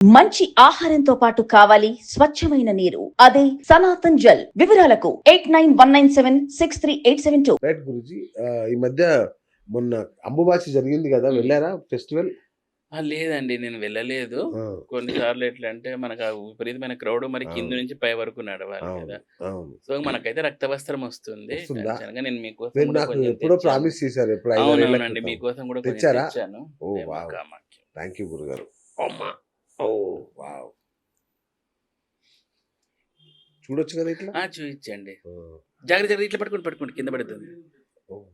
మంచి ఆహారంతో పాటు కావాలి స్వచ్ఛమైన నీరు. అదే సనాతన్ జల్. వివరాలకు 8919763872. రైట్ గురూజీ. ఈ మధ్య మొన్న అంబుబాచి జరిగింది కదా, వెళ్ళారా ఫెస్టివల్? లేదండి. నేను వెళ్ళలేదు. ఆ, కొన్నిసార్లు ఎట్లంటే మనకు ఆ విపరీతమైన క్రౌడ్ మరి కింద అవును నుంచి పై వరకు నడవాలి అవును కదా! అవును. సో, మనకైతే రక్తవస్త్రం వస్తుంది. వస్తుందా? యాక్చువల్‌గా నేను మీకోసం మీరు కూడా నాకు కొంచెం ఎప్పుడో తెచ్చాను. ప్రామిస్ చేశారు, ఎప్పుడు 5-6 ఏళ్ల అవునవునండి. క్రితం. మీకోసం కూడా కొంచెం తెచ్చారా? తెచ్చాను. ఓ ఏమో వావ్, కామాఖ్య. థ్యాంక్ యూ గురుగారు. అమ్మా, ఓ వావ్, చూడొచ్చు కదా ఇట్లా. చూయించండి. ఆ, జాగ్రత్త ఇట్లా పట్టుకోండి కింద పడుతుంది. ఓ,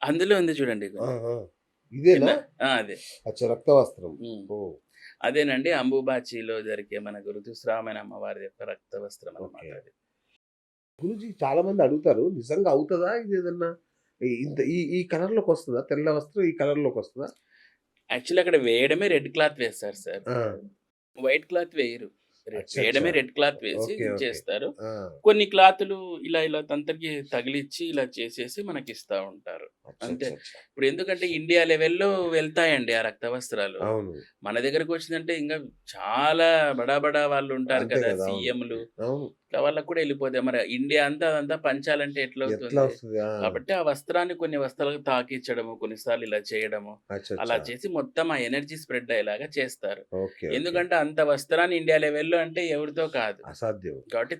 అందులో ఉంది చూడండి. ఆ, ఆ. ఇదేనా? అదే. అచ్చా, రక్తవస్త్రం. ఉమ్. ఓ, అదేనండి అంబుబాచిలో జరిగే మనకు ఋతుస్రావమైన అమ్మవారి యొక్క రక్తవస్త్రం అన్నమాట ఓకే. అది. గురుజీ చాలా మంది అడుగుతారు, నిజంగా అవుతుందా ఇది? ఏదన్నా ఇంత ఈ ఈ కలర్ లోకి వస్తుందా? తెల్ల వస్త్రం ఈ కలర్ లోకి వస్తుందా? యాక్చువల్లీ అక్కడ వేయడమే రెడ్ క్లాత్ వేస్తారు సార్. ఆ, వైట్ క్లాత్ వేయరు. అచ్చా వేయడమే అచ్చా. రెడ్ క్లాత్ వేసి ఓకే ఓకే. చేస్తారు. ఆ, కొన్ని క్లాతులు ఇలా తంతకి తగిలిచ్చి ఇలా చేసేసి మనకిస్తా ఉంటారు. అచ్చా అంతే. అచ్చా అచ్చా. ఇప్పుడు ఎందుకంటే ఇండియా లెవెల్‌లో వెళ్తాయండి ఆ రక్త వస్త్రాలు. అవును, మన దగ్గరకి వచ్చిందంటే ఇంకా చాలా బడా బడా వాళ్ళు ఉంటారు అంతే కదా! కదా. అవును సీఎంలు. అవును. ఇట్లా వాళ్ళకి కూడా వెళ్ళిపోతాయి. మరి ఇండియా అంతా అదంతా పంచాలంటే ఎట్లా ఎట్లవుతుంది? వస్తుంది? ఆ, కాబట్టి ఆ వస్త్రాన్ని కొన్ని వస్త్రాలకు తాకిచ్చడము, కొన్నిసార్లు ఇలా చేయడము, అచ్చా అలా అచ్చా. చేసి మొత్తం ఆ ఎనర్జీ స్ప్రెడ్ అయ్యేలాగా చేస్తారు. Okay okay. ఎందుకంటే అంత వస్త్రాన్ని ఇండియా లెవెల్‌లో అంటే ఎవరితో కాదు. అసాధ్యం. కాబట్టి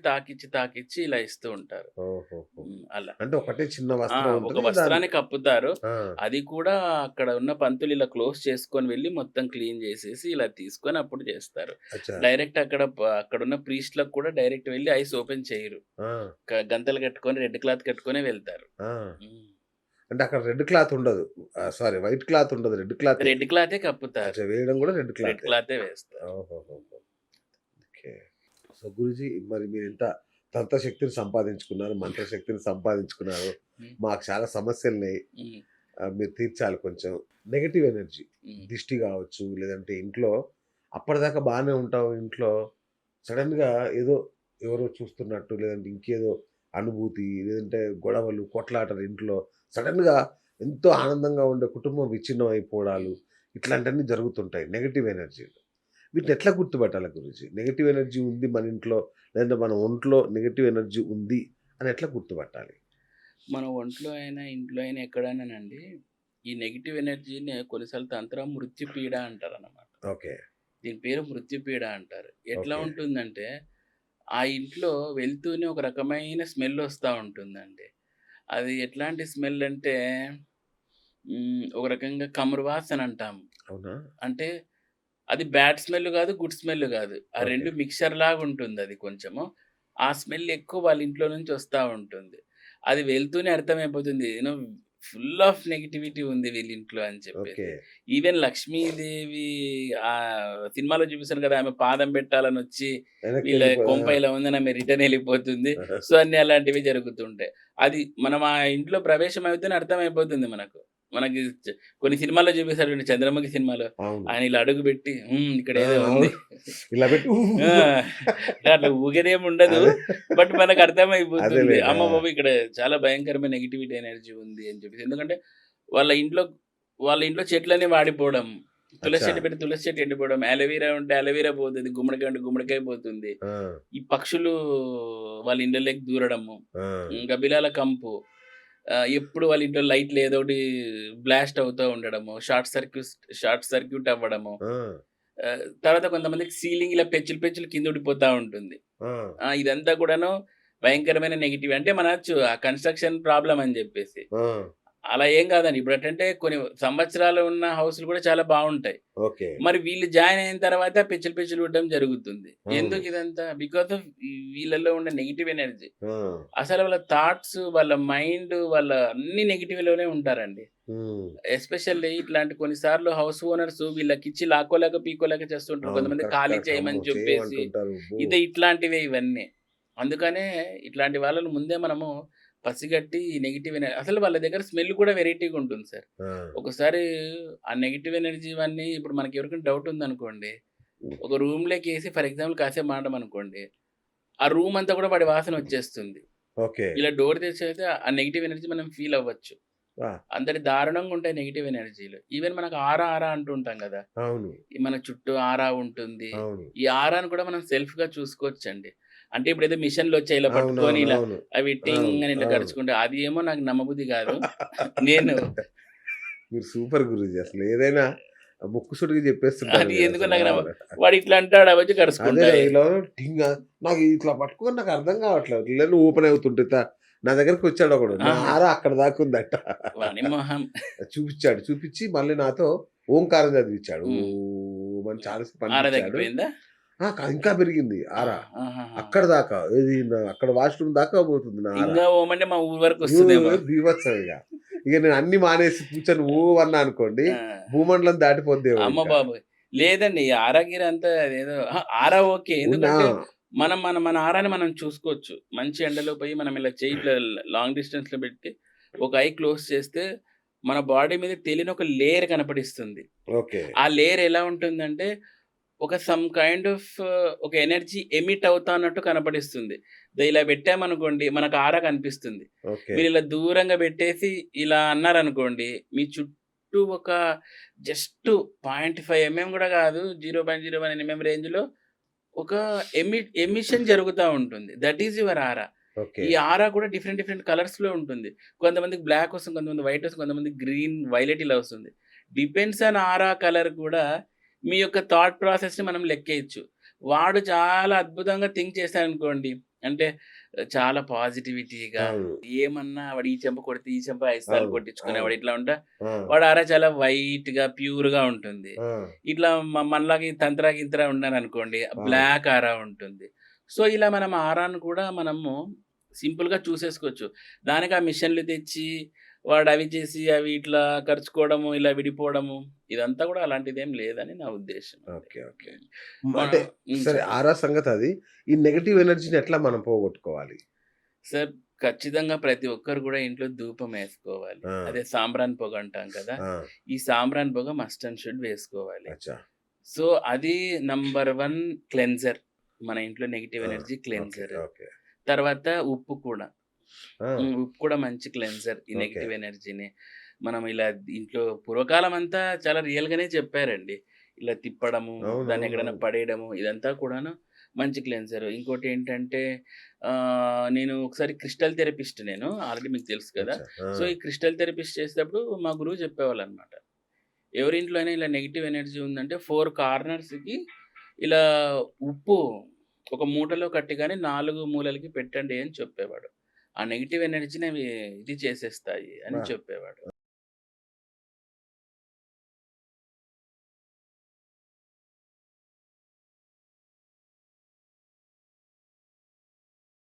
తాకిచ్చి ఇలా ఇస్తూ ఉంటారు. ఓహో. అలా. అంటే ఒకటే చిన్న వస్త్రం ఒక ఉంటుంది దాని. వస్త్రాన్ని కప్పుతారు. ఆ, అది కూడా అక్కడ ఉన్న పంతులు ఇలా క్లోజ్ చేసుకొని వెళ్లి మొత్తం క్లీన్ చేసేసి ఇలా తీసుకొని అప్పుడు చేస్తారు. అచ్చా. డైరెక్ట్ అక్కడున్న ప్రీస్ట్‌లకు కూడా డైరెక్ట్ వెళ్లి ఐస్ ఓపెన్ చేయరు. ఆ, గంతలు కట్టుకొని రెడ్ క్లాత్ కట్టుకొనే వెళ్తారు. ఆ. హ్మ్. అంటే అక్కడ రెడ్ క్లాత్ ఉండదు. సారీ, వైట్ క్లాత్ ఉండదు, రెడ్ క్లాత్. రెడ్ క్లాతే కప్పుతారు. అచ్చా, వేయడం కూడా రెడ్ రెడ్ క్లాత్. క్లాతే వేస్తారు. ఓహోహో. ఓకే. సో గురుజీ, మరి మీరు ఎంత తంత్రశక్తిని సంపాదించుకున్నారు, మంత్రశక్తిని సంపాదించుకున్నారు. హ్మ్. మాకు చాలా సమస్యలున్నాయి, హ్మ్. మీరు తీర్చాలి కొంచెం. నెగటివ్ ఎనర్జీ, హ్మ్. దిష్టి కావచ్చు, లేదంటే ఇంట్లో అప్పటిదాకా బాగానే ఉంటాం, ఇంట్లో సడన్గా ఏదో ఎవరో చూస్తున్నట్టు, లేదంటే ఇంకేదో అనుభూతి, లేదంటే గొడవలు కొట్లాటలు ఇంట్లో, సడన్గా ఎంతో ఆనందంగా ఉండే కుటుంబం విచ్ఛిన్నం అయిపోవడాలు, ఇట్లాంటివన్నీ జరుగుతుంటాయి నెగటివ్ ఎనర్జీలు. వీటిని ఎట్లా గుర్తుపట్టాలి గురుజీ? నెగటివ్ ఎనర్జీ ఉంది మన ఇంట్లో, లేదంటే మన ఒంట్లో నెగటివ్ ఎనర్జీ ఉంది అని ఎట్లా గుర్తుపట్టాలి? మన ఒంట్లో అయినా, ఇంట్లో అయినా ఎక్కడైనానండి ఈ నెగెటివ్ ఎనర్జీని కొన్నిసార్లు మృత్యుపీడ అంటారన్నమాట. ఓకే దీని పేరు మృత్యుపీడ అంటారు. ఎట్లా ఓకే. ఉంటుందంటే, ఆ ఇంట్లో వెళ్తూనే ఒక రకమైన స్మెల్ ఒస్తా ఉంటుందండి. అది ఎట్లాంటి స్మెల్ అంటే ఒక రకంగా కమురు వాసన అంటాము. అవునా? అంటే అది బ్యాడ్ స్మెల్ గాదు, గుడ్ స్మెల్ గాదు. ఆ ఓకే 2 మిక్స్చర్ లాగుంటుందది కొంచెము. ఆ స్మెల్ ఎక్కువ వాళ్ళ ఇంట్లో నుంచి ఒస్తా ఉంటుంది. అది వెళ్తూనే అర్థమైపోతుంది. ఫుల్ ఆఫ్ నెగటివిటీ ఉంది వీళ్ళింట్లో అని ఓకే. చెప్పేసి. ఈవెన్ లక్ష్మీదేవి సినిమాలో చూపిస్తారు కదా! ఆమె పాదం పెట్టాలనొచ్చి వెనక్కి వీళ్ళ వెళ్ళిపో. కొంప ఇలా ఉందని ఆమె రిటర్న్ ఎళ్ళిపోతుంది. సో, అన్నీ అలాంటివి జరుగుతుంటాయి. అది మనం ఆ ఇంట్లో ప్రవేశం అవుతేనే అర్థమైపోతుంది మనకు. మనకి కొన్ని సినిమాల్లో చూపిస్తారు చూడండి 'చంద్రముఖి' సినిమాలో. అవును. ఆయన ఇలా అడుగుబెట్టి ఆ, ఇక్కడేదో అవును. ఉంది. ఇలా పెట్టి ఆ! అంటే అట్లా ఊగేదేముండదు. అదే బట్ మనకు అర్థమైపోతుంది. అదేలేండి. అమ్మ బాబోయ్! ఇక్కడ చాలా భయంకరమైన నెగటివిటీ ఎనర్జీ ఉంది అని చెప్పేసి. ఎందుకంటే వాళ్ళ ఇంట్లో వాళ్ళ ఇంట్లో చెట్లన్నీ వాడిపోవడం. తులసి అచ్చా. చెట్టు పెడితే తులసి చెట్టు ఎండిపోవడం. అలోవెరా ఉంటే అలోవెరా పోతది. గుమ్మడికాయ ఉంటే గుమ్మడికాయ పోతుంది. ఆ, ఈ పక్షులు వాళ్ళ ఇళ్ళలోకి దూరడము. ఆ, గబ్బిలాల కంపు. ఎప్పుడు వాళ్ళ ఇంట్లో లైట్లు ఏదోకటి బ్లాస్ట్ అవుతూ ఉండడము. షార్ట్ సర్క్యూట్ అవ్వడము. ఆ, తర్వాత కొంతమందికి సీలింగ్ ఇలా పెచ్చులు కింద ఊడిపోతా ఉంటుంది. ఆ, ఇదంతా కూడాను భయంకరమైన నెగెటివ్. అంటే మనచ్చు ఆ కన్‌స్ట్రక్షన్ ప్రాబ్లమ్ అని జెప్పేసి. ఆ, అలా ఏం గాదండి. ఇప్పుడేంటంటే కొన్ని సంవత్సరాలు ఉన్న హౌస్‌లు గూడా చాలా బావుంటాయి. ఓకే. మరి వీళ్ళు జాయిన్ అయిన తర్వాత పెచ్చులు ఊడడం జరుగుతుంది. అవును. ఎందుకిదంతా? బికాజ్ ఆఫ్ వీళ్ళలో ఉన్న నెగెటివ్ ఎనర్జీ. ఆ, అసలు వాళ్ళ థాట్స్, వాళ్ళ మైండ్, వాళ్ళ అన్ని నెగెటివ్‌లోనే ఉంటారండి. హ్మ్. ఎస్పెషల్లీ ఇట్లాంటి కొన్ని సార్లు హౌస్ ఓనర్స్ వీళ్ళకిచ్చి లాక్కోలేక, పీక్కోలేక చేస్తుంటారు. అవును. కొంతమంది కరెక్ట్ ఖాళీ కరెక్ట్. అమ్మో, చేయమని చెప్పేసి. చేయమంటుంటారు. అబ్బో. ఇట్లాంటివే ఇవన్నీ. అందుకనే ఇట్లాంటి వాళ్ళని ముందే మనము పసిగట్టి ఈ నెగెటివ్ అసలు వాళ్ళ దగ్గర స్మెల్ కూడా వెరైటీగా ఉంటుంది సార్. ఆ, ఒకసారి ఆ నెగెటివ్ ఎనర్జీ ఇవన్నీ ఇప్పుడు మనకి ఎవరికైనా డౌట్ ఉందనుకోండి. ఒక రూమ్‌లోకేసి ఫర్ ఎగ్జాంపుల్ కాసేపు మాటామనుకోండి. ఆ రూమ్ అంతా కూడా వాడి వాసన వచ్చేస్తుంది. ఓకే. ఇలా డోర్ తెరిచయితే ఆ నెగెటివ్ ఎనర్జీ మనం ఫీల్ అవ్వచ్చు. ఆ! అంతటి దారుణంగా ఉంటాయి నెగెటివ్ ఎనర్జీలు. ఈవెన్ మనకు ఆరా అంటుంటాం గదా! అవును. ఈ మన చుట్టూ ఆరా ఉంటుంది. అవును. ఈ ఆరాను కూడా మనం సెల్ఫ్‌గా చూసుకోవచ్చండి. అంటే ఇప్పుడేదో మిషన్‌లొచ్చాయి ఇలా పట్టుకొని ఇలా అవును. అవి టింగ్ అవును. అని ఇట్లా అవును. గరుచుకుంటే అది ఏమో నాకు నమ్మబుద్ధి గాదు. నేను మీరు సూపర్ గురూజీ. అసలు ఏదైనా ముక్కుసూటిగా చెప్పేస్తుంటారు అది ఎందుకో మీరసలు. నాకు అవును. వాడు ఇట్లా అంటాడు అవొచ్చి అదే కదా! కరుచుకుంటాయి. ఇలా టింగా నాకు ఇట్లా పట్టుకొని నాకు అర్థం కావట్లేదు. ఇట్లనే ఓపెన్ అవుతుంటే నా దగ్గరికొచ్చాడు ఒకడు. నా ఆహా! ఆర అక్కడి దాకా ఉందట. వాని మొహం. చూపిచ్చాడు. చూపిచ్చి మళ్ళీ నాతో ఓంకారం చదివిచ్చాడు. హ్మ్. ఓం అని చాలా సేపు ఆరా అనిపిచ్చాడు. తగ్గిపోయిందా? ఆ! ఇంకా పెరిగింది ఆ! ఆర. ఆహాహా! అక్కడి దాకా. ఏది అక్కడ వాష్‌రూమ్ దాకా పోతుంది నా ఆర. ఇంగా ఓమంటే మా ఊరు వరకొస్తదేమో. బీభత్సం ఇగ. ఇగ నేను అన్నీ మానేసి కూర్చొని ఓ అన్నా అనుకోండి, ఆ! భూమండలం దాటిపోద్దేమో అమ్మ ఇంకా. బాబోయ్! లేదండి. ఈ ఆరా గీరా అంతా అదేదో అహా! ఆరా ఓకే. ఉన్నా ఎందుకంటే మనం మన మన ఆరాని మనం చూసుకోవచ్చు. మంచి ఎండలో పోయి మనం ఇలా చెయ్యి ఇట్లా లాంగ్ డిస్టెన్స్‌లో పెట్టి ఒక ఐ క్లోజ్ చేస్తే మన బాడీ మీద తెలియని ఒక లేయర్ కనపడిస్తుంది. ఓకే. ఆ లేయర్ ఎలా ఉంటుందంటే ఒక సమ్ కైండ్ ఆఫ్ ఒక ఎనర్జీ ఎమిట్ అవుతా అన్నట్టు కనపడిస్తుంది. ఇలా పెట్టామనుకోండి మనకు ఆరా కనిపిస్తుంది. ఓకే. మీరిలా దూరంగా పెట్టేసి ఇలా అన్నారనుకోండి, మీ చుట్టూ ఒక జస్ట్ 0.5 ఎంఎం గూడా గాదు. 0.01 ఎంఎం రేంజ్‌లో ఒక ఎమిషన్ జరుగుతా ఉంటుంది. That is your aura. Okay. ఈ ఆరా కూడా డిఫరెంట్ డిఫరెంట్ కలర్స్‌లో ఉంటుంది. కొంతమందికి బ్లాక్ వస్తుంది. కొంతమంది వైట్ వస్తుంది. కొంతమందికి గ్రీన్, వైలెట్ ఇలా వస్తుంది. డిపెండ్స్ ఆన్ ఆరా కలర్ కూడా మీ యొక్క థాట్ ప్రాసెస్‌ని మనం లెక్కేయొచ్చు. వాడు చాలా అద్భుతంగా థింక్ చేశాడనుకోండి. అంటే చాలా పాజిటివిటీగా అవును. ఏమన్నా వాడు ఈ చెంప కొడితే ఈ చెంప 5 సార్లు అవును. కొట్టించుకునేవాడు అవును. ఇట్లా ఉంటా. ఆ! వాడి ఆరా చాలా వైట్‌గా, ప్యూర్‌గా ఉంటుంది. ఆ! ఇట్లా మనలాగా ఈ తంత్రా గింత్రా ఉన్నారనుకోండి అవును. బ్లాక్ ఆరా ఉంటుంది. సో, ఇలా మనం ఆరాను కూడా మనము సింపుల్‌గా చూసేసుకోవచ్చు. దానికి ఆ మిషన్‌లు తెచ్చి, వాడు అవి చేసి, అవి ఇట్లా ఖర్చుకోవడము, ఇలా విడిపోవడము, ఇదంతా కూడా అలాంటిదేం లేదని నా ఉద్దేశ్యం అండి. ఓకే. ఓకే. మా అంటే సరే చెప్పండి. ఆరా సంగతది. ఈ నెగెటివ్ ఎనర్జీని ఎట్లా మనం పోగొట్టుకోవాలి? సార్ ఖచ్చితంగా ప్రతి ఒక్కరు కూడా ఇంట్లో ధూపం ఏసుకోవాలి. ఆ! అదే సాంబ్రాణి పొగ అంటాం కదా! ఆ! ఈ సాంబ్రాణి పొగ మస్ట్ అండ్ షుడ్ వేసుకోవాలి. అచ్చా! సో, అది నంబర్ 1 క్లెన్జర్. మన ఇంట్లో నెగెటివ్ ఆ! Energy okay. క్లెన్జర్. ఓకే. తర్వాత ఉప్పు కూడా. ఆ! ఉప్పు కూడా మంచి క్లెన్సర్. ఈ ఓకే. నెగెటివ్ ఎనర్జీని. మనం ఇలా ఇంట్లో పూర్వకాలం అంతా చాలా రియల్‌గానే చెప్పారండి. ఇలా తిప్పడము, దాన్ని ఎక్కడైనా అవునవునవును. పడేయడము ఇదంతా కూడాను మంచి క్లెన్సర్. ఇంకోటేంటంటే నేను ఒకసారి క్రిస్టల్ థెరపిస్ట్ నేను. ఆల్రెడీ మీకు తెలుసు కదా! అచ్చా! ఆ! సో, ఈ క్రిస్టల్ థెరపిస్ట్ చేసేటప్పుడు మా గురువు చెప్పేవాళ్ళనమాట. ఎవరింట్లో అయినా ఇలా నెగెటివ్ ఎనర్జీ ఉందంటే 4 కార్నర్స్‌కి ఇలా ఉప్పు ఒక మూటలో కట్టి గాని 4 మూలలకి పెట్టండి అని చెప్పేవాడు. ఆ నెగెటివ్ ఎనర్జీని అవి ఇది చేసేస్తాయి అని ఆ! చెప్పేవాడు.